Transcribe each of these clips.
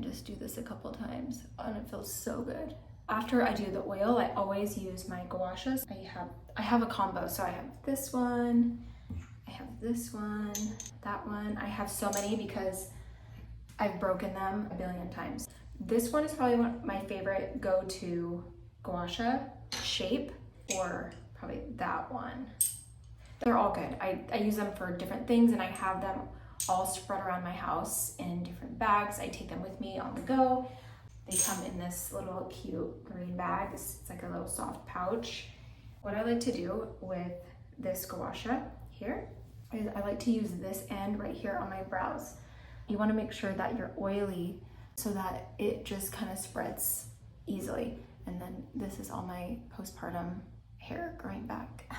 and just do this a couple times, and it feels so good. After I do the oil, I always use my Gua Sha. I have a combo, so I have this one, I have this one, that one. I have so many because I've broken them a billion times. This one is probably my favorite go-to Gua Sha shape, or probably that one. They're all good. I use them for different things, and I have them all spread around my house in different bags. I take them with me on the go. They come in this little cute green bag. It's like a little soft pouch. What I like to do with this Gua Sha here is I like to use this end right here on my brows. You want to make sure that you're oily so that it just kind of spreads easily. And then this is all my postpartum hair growing back.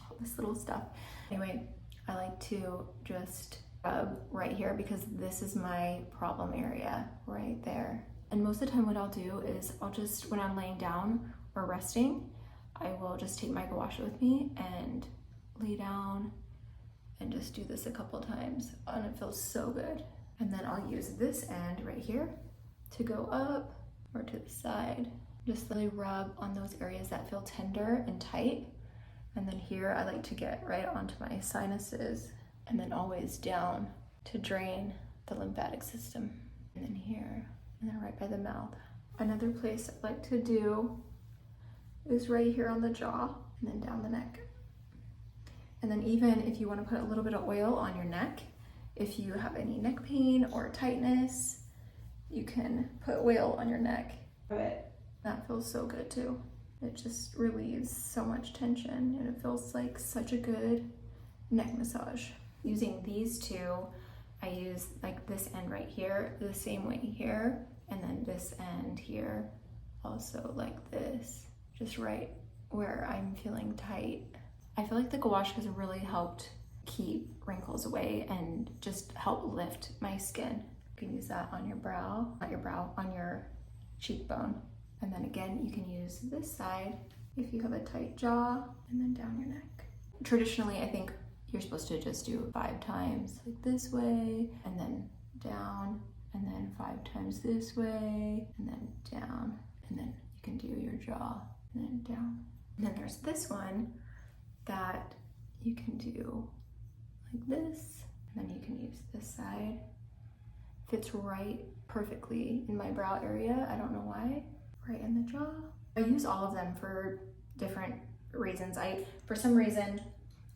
All this little stuff. Anyway, I like to just rub right here because this is my problem area right there. And most of the time what I'll do is I'll just, when I'm laying down or resting, I will just take my Gua Sha with me and lay down and just do this a couple times, and it feels so good. And then I'll use this end right here to go up or to the side. Just really rub on those areas that feel tender and tight. And then here I like to get right onto my sinuses, and then always down to drain the lymphatic system. And then here, and then right by the mouth. Another place I like to do is right here on the jaw, and then down the neck. And then even if you want to put a little bit of oil on your neck, if you have any neck pain or tightness, you can put oil on your neck. That feels so good too. It just relieves so much tension, and it feels like such a good neck massage. Using these two, I use like this end right here, the same way here, and then this end here, also like this, just right where I'm feeling tight. I feel like the Gua Sha has really helped keep wrinkles away and just help lift my skin. You can use that on your brow, not your brow, on your cheekbone. And then again, you can use this side if you have a tight jaw, and then down your neck. Traditionally, I think you're supposed to just do 5 times, like this way, and then down, and then 5 times this way, and then down, and then you can do your jaw, and then down. And then there's this one that you can do like this, and then you can use this side. Fits right perfectly in my brow area, I don't know why. Right in the jaw. I use all of them for different reasons. For some reason,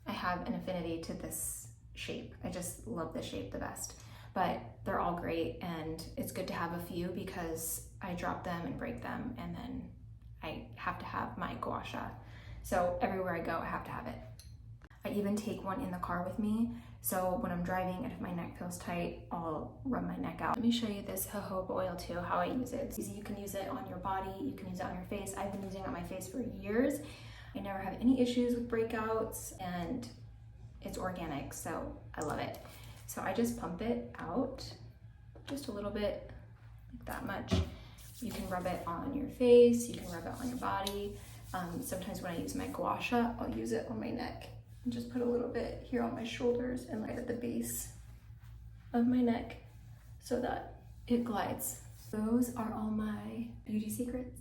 I have an affinity to this shape. I just love this shape the best. But they're all great, and it's good to have a few because I drop them and break them, and then I have to have my Gua Sha. So everywhere I go, I have to have it. I even take one in the car with me. So when I'm driving and if my neck feels tight, I'll rub my neck out. Let me show you this jojoba oil too, how I use it. It's easy. You can use it on your body, you can use it on your face. I've been using it on my face for years. I never have any issues with breakouts, and it's organic, so I love it. So I just pump it out just a little bit, like that much. You can rub it on your face, you can rub it on your body. Sometimes when I use my Gua Sha, I'll use it on my neck. And just put a little bit here on my shoulders and right at the base of my neck so that it glides. Those are all my beauty secrets.